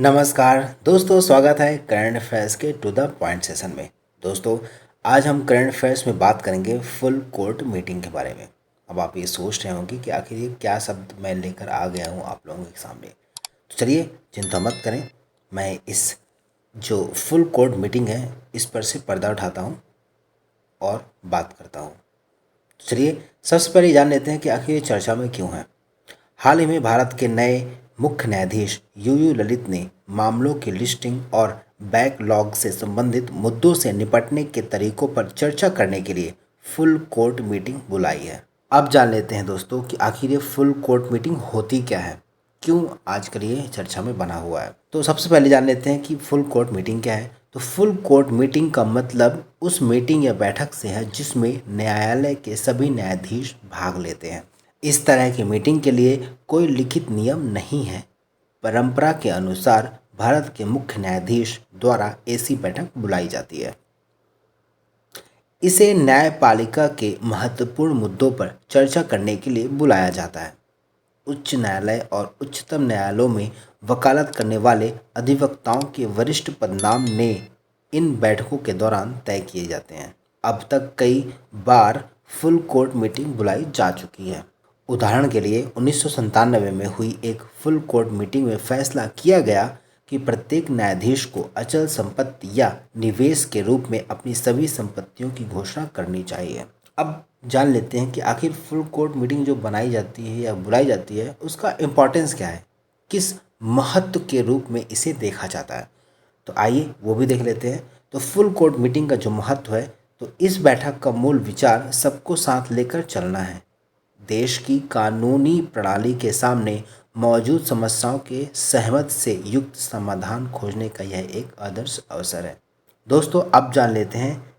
नमस्कार दोस्तों, स्वागत है करंट अफेयर्स के टू द पॉइंट सेशन में। दोस्तों, आज हम करंट अफेयर्स में बात करेंगे फुल कोर्ट मीटिंग के बारे में। अब आप ये सोच रहे होंगे कि आखिर ये क्या शब्द मैं लेकर आ गया हूँ आप लोगों के सामने। तो चलिए, चिंता मत करें, मैं इस जो फुल कोर्ट मीटिंग है इस पर से पर्दा उठाता हूँ और बात करता हूँ। चलिए, सबसे पहले जान लेते हैं कि आखिर ये चर्चा में क्यों है। हाल ही में भारत के नए मुख्य न्यायाधीश यूयू ललित ने मामलों की लिस्टिंग और बैकलॉग से संबंधित मुद्दों से निपटने के तरीकों पर चर्चा करने के लिए फुल कोर्ट मीटिंग बुलाई है। अब जान लेते हैं दोस्तों कि आखिर ये फुल कोर्ट मीटिंग होती क्या है, क्यों आजकल ये चर्चा में बना हुआ है। तो सबसे पहले जान लेते हैं कि फुल कोर्ट मीटिंग क्या है। तो फुल कोर्ट मीटिंग का मतलब उस मीटिंग या बैठक से है जिसमें न्यायालय के सभी न्यायाधीश भाग लेते हैं। इस तरह की मीटिंग के लिए कोई लिखित नियम नहीं है। परंपरा के अनुसार भारत के मुख्य न्यायाधीश द्वारा ऐसी बैठक बुलाई जाती है। इसे न्यायपालिका के महत्वपूर्ण मुद्दों पर चर्चा करने के लिए बुलाया जाता है। उच्च न्यायालय और उच्चतम न्यायालयों में वकालत करने वाले अधिवक्ताओं के वरिष्ठ पदनाम ने इन बैठकों के दौरान तय किए जाते हैं। अब तक कई बार फुल कोर्ट मीटिंग बुलाई जा चुकी है। उदाहरण के लिए 1997 में हुई एक फुल कोर्ट मीटिंग में फैसला किया गया कि प्रत्येक न्यायाधीश को अचल संपत्ति या निवेश के रूप में अपनी सभी संपत्तियों की घोषणा करनी चाहिए। अब जान लेते हैं कि आखिर फुल कोर्ट मीटिंग जो बनाई जाती है या बुलाई जाती है उसका इम्पोर्टेंस क्या है, किस महत्व के रूप में इसे देखा जाता है। तो आइए वो भी देख लेते हैं। तो फुल कोर्ट मीटिंग का जो महत्व है, तो इस बैठक का मूल विचार सबको साथ लेकर चलना है। देश की कानूनी प्रणाली के सामने मौजूद समस्याओं के सहमत से युक्त समाधान खोजने का यह एक आदर्श अवसर है। दोस्तों, अब जान लेते हैं,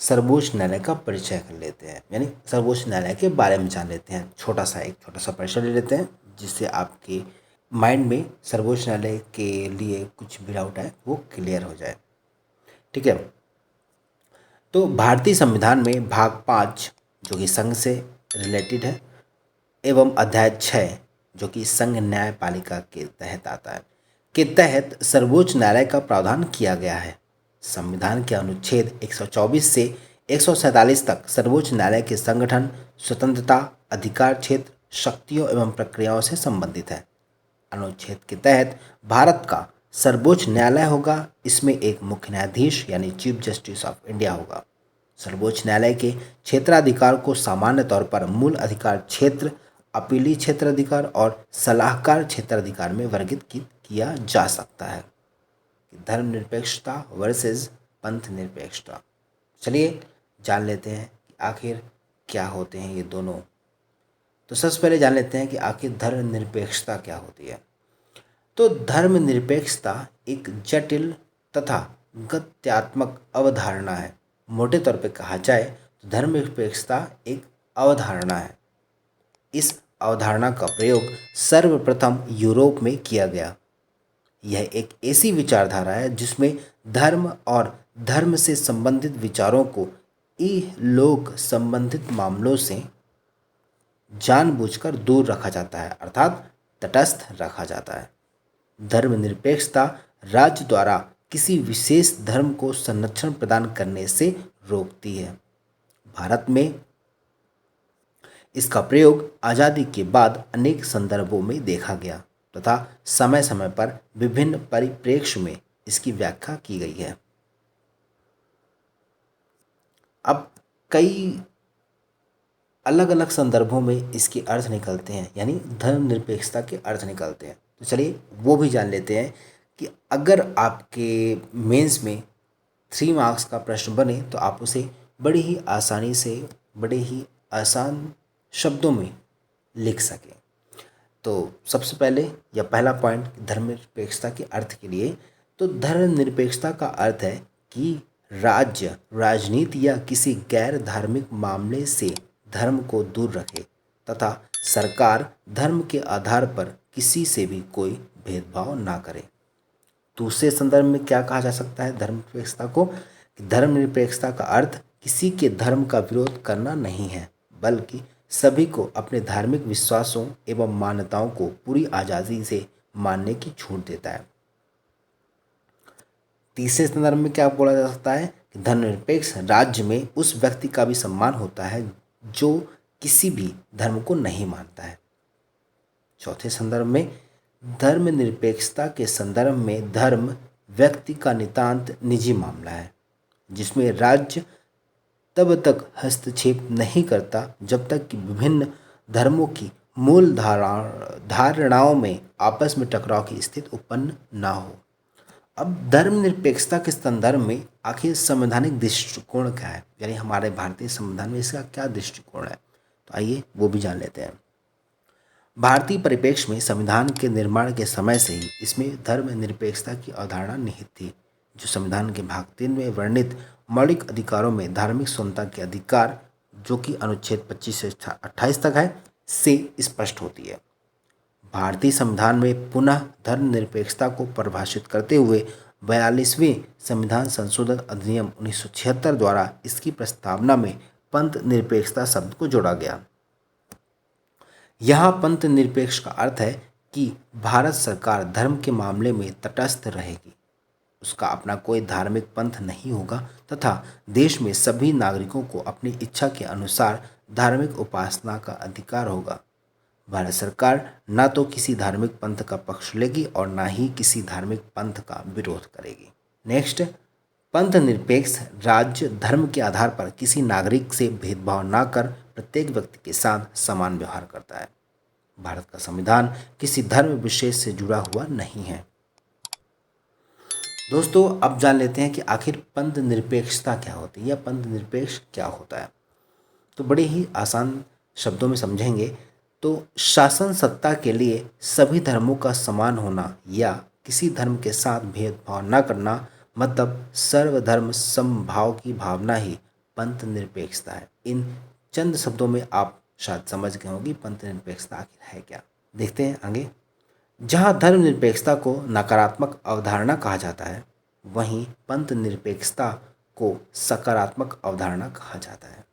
सर्वोच्च न्यायालय का परिचय कर लेते हैं, यानी सर्वोच्च न्यायालय के बारे में जान लेते हैं। छोटा सा परिचय ले लेते हैं जिससे आपके माइंड में सर्वोच्च न्यायालय के लिए कुछ भी डाउट है वो क्लियर हो जाए। ठीक है। तो भारतीय संविधान में भाग 5 जो कि संघ से रिलेटेड है एवं अध्याय 6 जो कि संघ न्यायपालिका के तहत आता है, के तहत सर्वोच्च न्यायालय का प्रावधान किया गया है। संविधान के अनुच्छेद 124 से 147 तक सर्वोच्च न्यायालय के संगठन, स्वतंत्रता, अधिकार क्षेत्र, शक्तियों एवं प्रक्रियाओं से संबंधित है। अनुच्छेद के तहत भारत का सर्वोच्च न्यायालय होगा। इसमें एक मुख्य न्यायाधीश यानी चीफ जस्टिस ऑफ इंडिया होगा। सर्वोच्च न्यायालय के क्षेत्राधिकार को सामान्य तौर पर मूल अधिकार क्षेत्र, अपीली क्षेत्राधिकार और सलाहकार क्षेत्राधिकार में वर्गीकृत किया जा सकता है। धर्मनिरपेक्षता वर्सेस पंथ निरपेक्षता। चलिए जान लेते हैं कि आखिर क्या होते हैं ये दोनों। तो सबसे पहले जान लेते हैं कि आखिर धर्मनिरपेक्षता क्या होती है। तो धर्मनिरपेक्षता एक जटिल तथा गत्यात्मक अवधारणा है। मोटे तौर पे कहा जाए तो धर्मनिरपेक्षता एक अवधारणा है। इस अवधारणा का प्रयोग सर्वप्रथम यूरोप में किया गया। यह एक ऐसी विचारधारा है जिसमें धर्म और धर्म से संबंधित विचारों को लोग संबंधित मामलों से जानबूझकर दूर रखा जाता है, अर्थात तटस्थ रखा जाता है। धर्मनिरपेक्षता राज्य द्वारा किसी विशेष धर्म को संरक्षण प्रदान करने से रोकती है। भारत में इसका प्रयोग आज़ादी के बाद अनेक संदर्भों में देखा गया तथा समय समय पर विभिन्न परिप्रेक्ष्य में इसकी व्याख्या की गई है। अब कई अलग अलग संदर्भों में इसके अर्थ निकलते हैं, यानी धर्मनिरपेक्षता के अर्थ निकलते हैं। तो चलिए वो भी जान लेते हैं कि अगर आपके मेंस में 3 मार्क्स का प्रश्न बने तो आप उसे बड़ी ही आसानी से, बड़े ही आसान शब्दों में लिख सकें। तो सबसे पहले या पहला पॉइंट धर्मनिरपेक्षता के अर्थ के लिए, तो धर्मनिरपेक्षता का अर्थ है कि राज्य राजनीति या किसी गैर धार्मिक मामले से धर्म को दूर रखे तथा सरकार धर्म के आधार पर किसी से भी कोई भेदभाव ना करे। दूसरे संदर्भ में क्या कहा जा सकता है धर्मनिरपेक्षता को, कि धर्मनिरपेक्षता का अर्थ किसी के धर्म का विरोध करना नहीं है, बल्कि सभी को अपने धार्मिक विश्वासों एवं मान्यताओं को पूरी आज़ादी से मानने की छूट देता है। तीसरे संदर्भ में क्या बोला जा सकता है कि धर्मनिरपेक्ष राज्य में उस व्यक्ति का भी सम्मान होता है जो किसी भी धर्म को नहीं मानता है। चौथे संदर्भ में धर्मनिरपेक्षता के संदर्भ में धर्म व्यक्ति का नितांत निजी मामला है जिसमें राज्य तब तक हस्तक्षेप नहीं करता जब तक कि विभिन्न धर्मों की मूल धारणाओं में आपस में टकराव की स्थिति उत्पन्न ना हो। अब धर्मनिरपेक्षता के संदर्भ में आखिर संवैधानिक दृष्टिकोण क्या है, यानी हमारे भारतीय संविधान में इसका क्या दृष्टिकोण है, तो आइए वो भी जान लेते हैं। भारतीय परिप्रेक्ष्य में संविधान के निर्माण के समय से ही इसमें धर्मनिरपेक्षता की अवधारणा निहित थी, जो संविधान के भाग 3 में वर्णित मौलिक अधिकारों में धार्मिक स्वतंत्रता के अधिकार, जो कि अनुच्छेद 25 से 28 तक है, से स्पष्ट होती है। भारतीय संविधान में पुनः धर्मनिरपेक्षता को परिभाषित करते हुए 42वें संविधान संशोधन अधिनियम 1976 द्वारा इसकी प्रस्तावना में पंथ निरपेक्षता शब्द को जोड़ा गया। यहाँ पंथ निरपेक्ष का अर्थ है कि भारत सरकार धर्म के मामले में तटस्थ रहेगी, उसका अपना कोई धार्मिक पंथ नहीं होगा तथा देश में सभी नागरिकों को अपनी इच्छा के अनुसार धार्मिक उपासना का अधिकार होगा। भारत सरकार न तो किसी धार्मिक पंथ का पक्ष लेगी और न ही किसी धार्मिक पंथ का विरोध करेगी। नेक्स्ट, पंथ निरपेक्ष राज्य धर्म के आधार पर किसी नागरिक से भेदभाव न कर प्रत्येक व्यक्ति के साथ समान व्यवहार करता है। भारत का संविधान किसी धर्म विशेष से जुड़ा हुआ नहीं है। दोस्तों, अब जान लेते हैं कि आखिर पंथ निरपेक्षता क्या होती है या पंथ निरपेक्ष क्या होता है। तो बड़े ही आसान शब्दों में समझेंगे तो शासन सत्ता के लिए सभी धर्मों का समान होना या किसी धर्म के साथ भेदभाव न करना, मतलब सर्वधर्म समभाव की भावना ही पंथ निरपेक्षता है। इन चंद शब्दों में आप शायद समझ गए होंगे पंथ निरपेक्षता आखिर है क्या। देखते हैं आगे। जहाँ धर्मनिरपेक्षता को नकारात्मक अवधारणा कहा जाता है, वहीं पंथ निरपेक्षता को सकारात्मक अवधारणा कहा जाता है।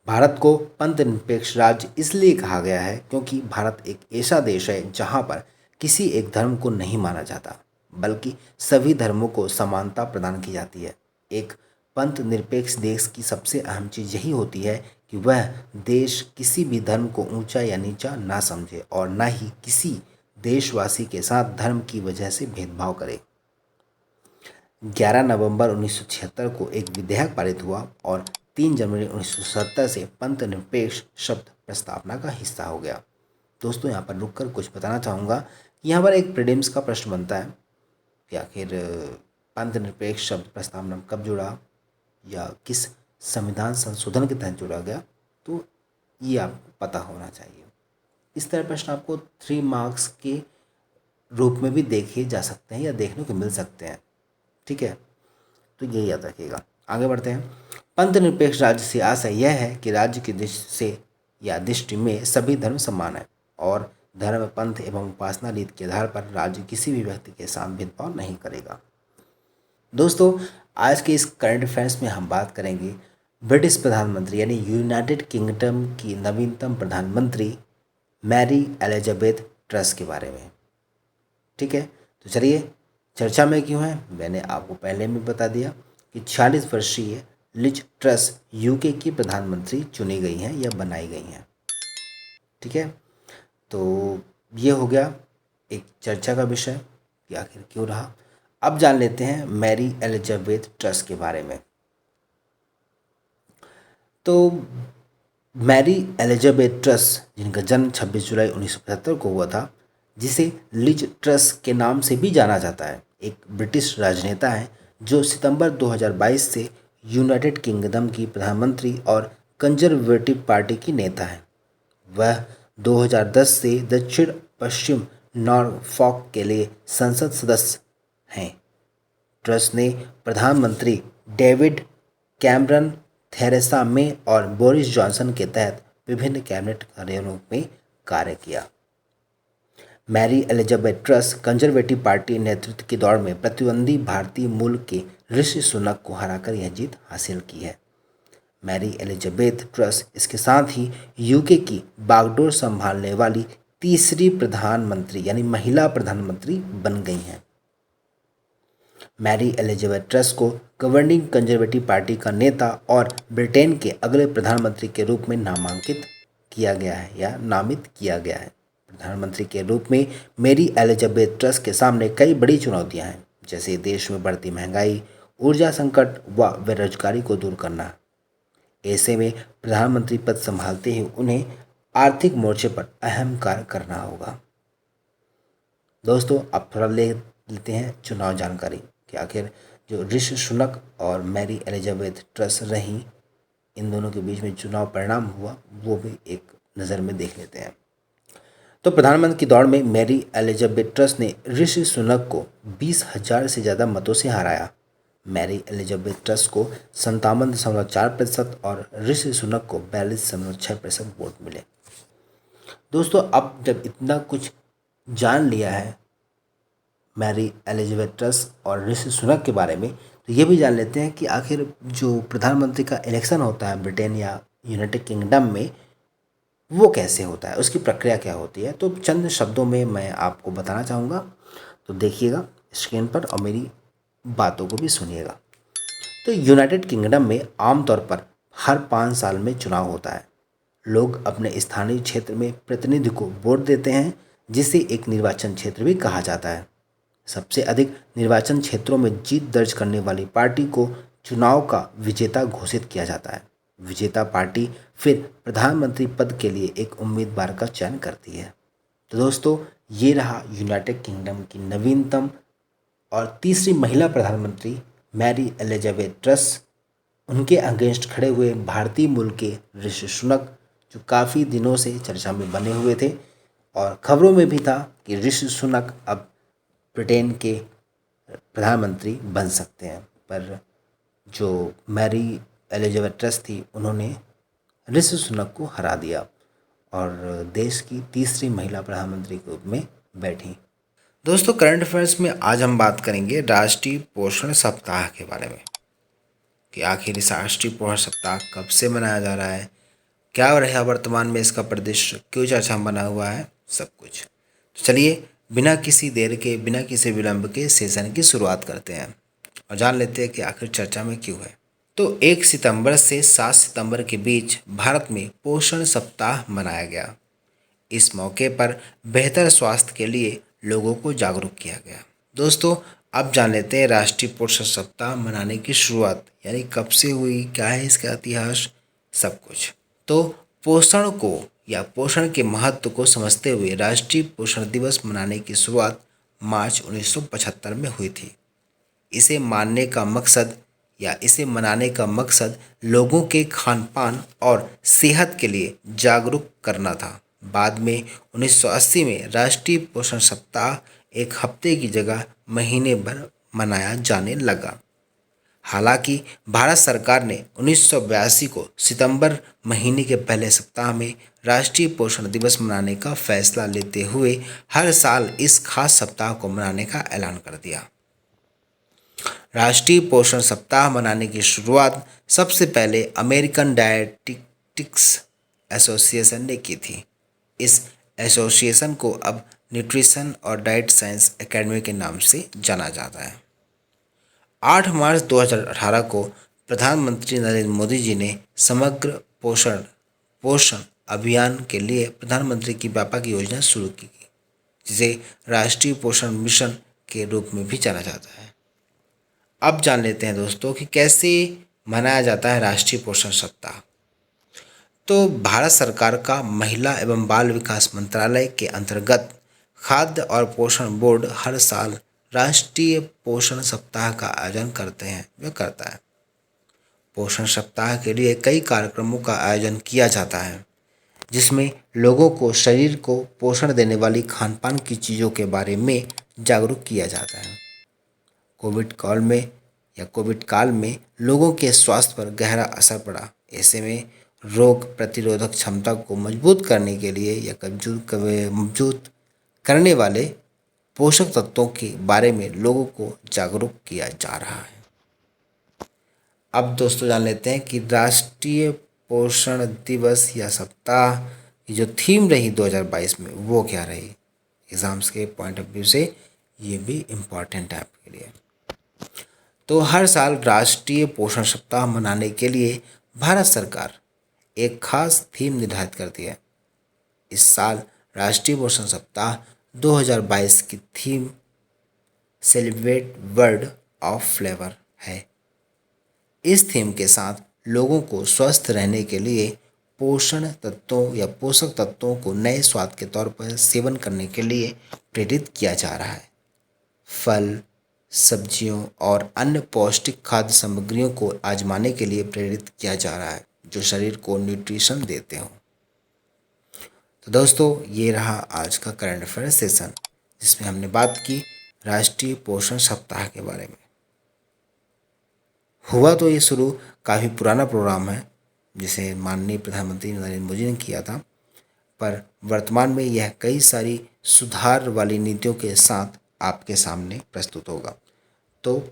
भारत को पंथ निरपेक्ष राज्य इसलिए कहा गया है क्योंकि भारत एक ऐसा देश है जहाँ पर किसी एक धर्म को नहीं माना जाता, बल्कि सभी धर्मों को समानता प्रदान की जाती है। एक पंथ निरपेक्ष देश की सबसे अहम चीज़ यही होती है कि वह देश किसी भी धर्म को ऊंचा या नीचा ना समझे और ना ही किसी देशवासी के साथ धर्म की वजह से भेदभाव करे। 11 नवंबर 1976 को एक विधेयक पारित हुआ और 3 जनवरी 1970 से पंथ निरपेक्ष शब्द प्रस्तावना का हिस्सा हो गया। दोस्तों, यहाँ पर रुककर कुछ बताना चाहूँगा कि यहाँ पर एक प्रीलिम्स का प्रश्न बनता है कि आखिर पंथ निरपेक्ष शब्द प्रस्तावना कब जुड़ा या किस संविधान संशोधन के तहत जोड़ा गया, तो ये आपको पता होना चाहिए। इस तरह प्रश्न आपको 3 मार्क्स के रूप में भी देखे जा सकते हैं या देखने को मिल सकते हैं। ठीक है, तो ये याद रखिएगा। आगे बढ़ते हैं। पंथ निरपेक्ष राज्य से आशय यह है कि राज्य की दृष्टि से या दृष्टि में सभी धर्म समान है और धर्म, पंथ एवं उपासना रीत के आधार पर राज्य किसी भी व्यक्ति के साथ भेदभाव नहीं करेगा। दोस्तों, आज के इस करंट अफेयर्स में हम बात करेंगे ब्रिटिश प्रधानमंत्री यानी यूनाइटेड किंगडम की नवीनतम प्रधानमंत्री मैरी एलिजाबेथ ट्रस के बारे में। ठीक है, तो चलिए चर्चा में क्यों है, मैंने आपको पहले में बता दिया कि 46 वर्षीय लिज ट्रस यूके की प्रधानमंत्री चुनी गई हैं या बनाई गई हैं। ठीक है, तो ये हो गया एक चर्चा का विषय कि आखिर क्यों रहा। अब जान लेते हैं मैरी एलिजाबेथ ट्रस के बारे में। तो मैरी एलिजाबेथ ट्रस, जिनका जन्म 26 जुलाई 1975 को हुआ था, जिसे लिज ट्रस के नाम से भी जाना जाता है, एक ब्रिटिश राजनेता हैं जो सितंबर 2022 से यूनाइटेड किंगडम की प्रधानमंत्री और कंजर्वेटिव पार्टी की नेता हैं। वह 2010 से दक्षिण पश्चिम नॉरफॉक के लिए संसद सदस्य हैं। ट्रस ने प्रधानमंत्री डेविड कैमरन, थेरेसा मे और बोरिस जॉनसन के तहत विभिन्न कैबिनेट कार्यालयों में कार्य किया। Mary Elizabeth Truss conservative party नेतृत्व की दौड़ में प्रतिद्वंदी भारतीय मूल के ऋषि सुनक को हराकर यह जीत हासिल की है। मैरी एलिजाबेथ ट्रस इसके साथ ही यूके की बागडोर संभालने वाली तीसरी प्रधानमंत्री यानी महिला प्रधानमंत्री बन गई हैं। मैरी एलिजाबेथ ट्रस को गवर्निंग कंजर्वेटिव पार्टी का नेता और ब्रिटेन के अगले प्रधानमंत्री के रूप में नामांकित किया गया है या नामित किया गया है। प्रधानमंत्री के रूप में मैरी एलिजाबेथ ट्रस के सामने कई बड़ी चुनौतियां हैं, जैसे देश में बढ़ती महंगाई, ऊर्जा संकट व बेरोजगारी को दूर करना। ऐसे में प्रधानमंत्री पद संभालते ही उन्हें आर्थिक मोर्चे पर अहम कार्य करना होगा। दोस्तों, अब थोड़ा ले लेते हैं चुनाव जानकारी कि आखिर जो ऋषि सुनक और मैरी एलिजाबेथ ट्रस रहीं, इन दोनों के बीच में चुनाव परिणाम हुआ वो भी एक नज़र में देख लेते हैं। तो प्रधानमंत्री की दौड़ में मैरी एलिजाबेथ ट्रस ने ऋषि सुनक को 20,000 से ज़्यादा मतों से हराया। मैरी एलिजाबेथ ट्रस को 57.4% और ऋषि सुनक को 42.6% वोट मिले। दोस्तों, अब जब इतना कुछ जान लिया है मैरी एलिजाबेथ ट्रस और ऋषि सुनक के बारे में, तो ये भी जान लेते हैं कि आखिर जो प्रधानमंत्री का इलेक्शन होता है ब्रिटेन या यूनाइटेड किंगडम में, वो कैसे होता है, उसकी प्रक्रिया क्या होती है। तो चंद शब्दों में मैं आपको बताना चाहूँगा, तो देखिएगा स्क्रीन पर और मेरी बातों को भी सुनिएगा। तो यूनाइटेड किंगडम में आमतौर पर हर 5 साल में चुनाव होता है। लोग अपने स्थानीय क्षेत्र में प्रतिनिधि को वोट देते हैं, जिसे एक निर्वाचन क्षेत्र भी कहा जाता है। सबसे अधिक निर्वाचन क्षेत्रों में जीत दर्ज करने वाली पार्टी को चुनाव का विजेता घोषित किया जाता है। विजेता पार्टी फिर प्रधानमंत्री पद के लिए एक उम्मीदवार का चयन करती है। तो दोस्तों, ये रहा यूनाइटेड किंगडम की नवीनतम और तीसरी महिला प्रधानमंत्री मैरी एलिजाबेथ ट्रस। उनके अगेंस्ट खड़े हुए भारतीय मूल के ऋषि सुनक, जो काफ़ी दिनों से चर्चा में बने हुए थे और खबरों में भी था कि ऋषि सुनक अब ब्रिटेन के प्रधानमंत्री बन सकते हैं, पर जो मैरी एलिजाबेथ ट्रस थी उन्होंने ऋषि सुनक को हरा दिया और देश की तीसरी महिला प्रधानमंत्री के रूप में बैठी। दोस्तों, करंट अफेयर्स में आज हम बात करेंगे राष्ट्रीय पोषण सप्ताह के बारे में कि आखिर इस राष्ट्रीय पोषण सप्ताह कब से मनाया जा रहा है, क्या रहा वर्तमान में इसका परिदृश्य, क्यों चर्चा में बना हुआ है, सब कुछ। तो चलिए बिना किसी देर के, बिना किसी विलंब के सेशन की शुरुआत करते हैं और जान लेते हैं कि आखिर चर्चा में क्यों है। तो 1 सितंबर से 7 सितंबर के बीच भारत में पोषण सप्ताह मनाया गया। इस मौके पर बेहतर स्वास्थ्य के लिए लोगों को जागरूक किया गया। दोस्तों, अब जान लेते हैं राष्ट्रीय पोषण सप्ताह मनाने की शुरुआत यानी कब से हुई, क्या है इसका इतिहास, सब कुछ। तो पोषण को या पोषण के महत्व को समझते हुए राष्ट्रीय पोषण दिवस मनाने की शुरुआत मार्च 1975 में हुई थी। इसे मनाने का मकसद लोगों के खान पान और सेहत के लिए जागरूक करना था। बाद में 1980 में राष्ट्रीय पोषण सप्ताह एक हफ्ते की जगह महीने भर मनाया जाने लगा। हालांकि भारत सरकार ने 1982 को सितंबर महीने के पहले सप्ताह में राष्ट्रीय पोषण दिवस मनाने का फैसला लेते हुए हर साल इस खास सप्ताह को मनाने का ऐलान कर दिया। राष्ट्रीय पोषण सप्ताह मनाने की शुरुआत सबसे पहले अमेरिकन डायटीटिक्स एसोसिएशन ने की थी। इस एसोसिएशन को अब न्यूट्रिशन और डाइट साइंस एकेडमी के नाम से जाना जाता है। 8 मार्च 2018 को प्रधानमंत्री नरेंद्र मोदी जी ने समग्र पोषण अभियान के लिए प्रधानमंत्री की व्यापक योजना शुरू की, जिसे राष्ट्रीय पोषण मिशन के रूप में भी जाना जाता है। अब जान लेते हैं दोस्तों कि कैसे मनाया जाता है राष्ट्रीय पोषण सप्ताह। तो भारत सरकार का महिला एवं बाल विकास मंत्रालय के अंतर्गत खाद्य और पोषण बोर्ड हर साल राष्ट्रीय पोषण सप्ताह का आयोजन करता है। पोषण सप्ताह के लिए कई कार्यक्रमों का आयोजन किया जाता है, जिसमें लोगों को शरीर को पोषण देने वाली खान पान की चीज़ों के बारे में जागरूक किया जाता है। कोविड काल में लोगों के स्वास्थ्य पर गहरा असर पड़ा। ऐसे में रोग प्रतिरोधक क्षमता को मजबूत करने के लिए या मजबूत करने वाले पोषक तत्वों के बारे में लोगों को जागरूक किया जा रहा है। अब दोस्तों जान लेते हैं कि राष्ट्रीय पोषण दिवस या सप्ताह की जो थीम रही 2022 में वो क्या रही। एग्जाम्स के पॉइंट ऑफ व्यू से ये भी इम्पॉर्टेंट है आपके लिए। तो हर साल राष्ट्रीय पोषण सप्ताह मनाने के लिए भारत सरकार एक खास थीम निर्धारित करती है। इस साल राष्ट्रीय पोषण सप्ताह 2022 की theme celebrate world of flavour है। इस थीम के साथ लोगों को स्वस्थ रहने के लिए पोषण तत्वों या पोषक तत्वों को नए स्वाद के तौर पर सेवन करने के लिए प्रेरित किया जा रहा है। फल, सब्जियों और अन्य पौष्टिक खाद्य सामग्रियों को आजमाने के लिए प्रेरित किया जा रहा है जो शरीर को न्यूट्रिशन देते हों। तो दोस्तों, ये रहा आज का करंट अफेयर सेशन जिसमें हमने बात की राष्ट्रीय पोषण सप्ताह के बारे में। हुआ तो ये शुरू काफ़ी पुराना प्रोग्राम है जिसे माननीय प्रधानमंत्री नरेंद्र मोदी ने किया था, पर वर्तमान में यह कई सारी सुधार वाली नीतियों के साथ आपके सामने प्रस्तुत होगा। तो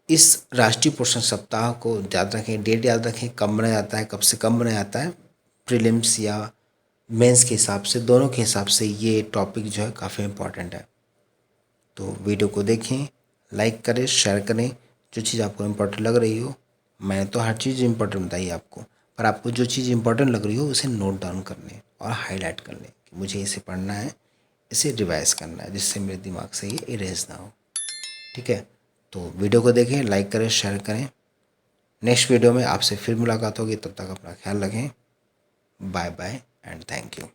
इस राष्ट्रीय पोषण सप्ताह को याद रखें, डेट याद रखें, कब मनाया जाता है, कब से कब मनाया जाता है। प्रीलिम्स या मेंस के हिसाब से, दोनों के हिसाब से ये टॉपिक जो है काफ़ी इम्पोर्टेंट है। तो वीडियो को देखें, लाइक करें, शेयर करें। जो चीज़ आपको इम्पोर्टेंट लग रही हो, मैंने तो हर चीज़ इम्पोर्टेंट बताई आपको, पर आपको जो चीज़ इम्पोर्टेंट लग रही हो उसे नोट डाउन कर लें और हाईलाइट कर लें कि मुझे इसे पढ़ना है, इसे रिवाइज करना है, जिससे मेरे दिमाग से ये इरेज ना हो। ठीक है, तो वीडियो को देखें, लाइक करें, शेयर करें। नेक्स्ट वीडियो में आपसे फिर मुलाकात होगी, तब तक अपना ख्याल रखें। Bye bye and thank you.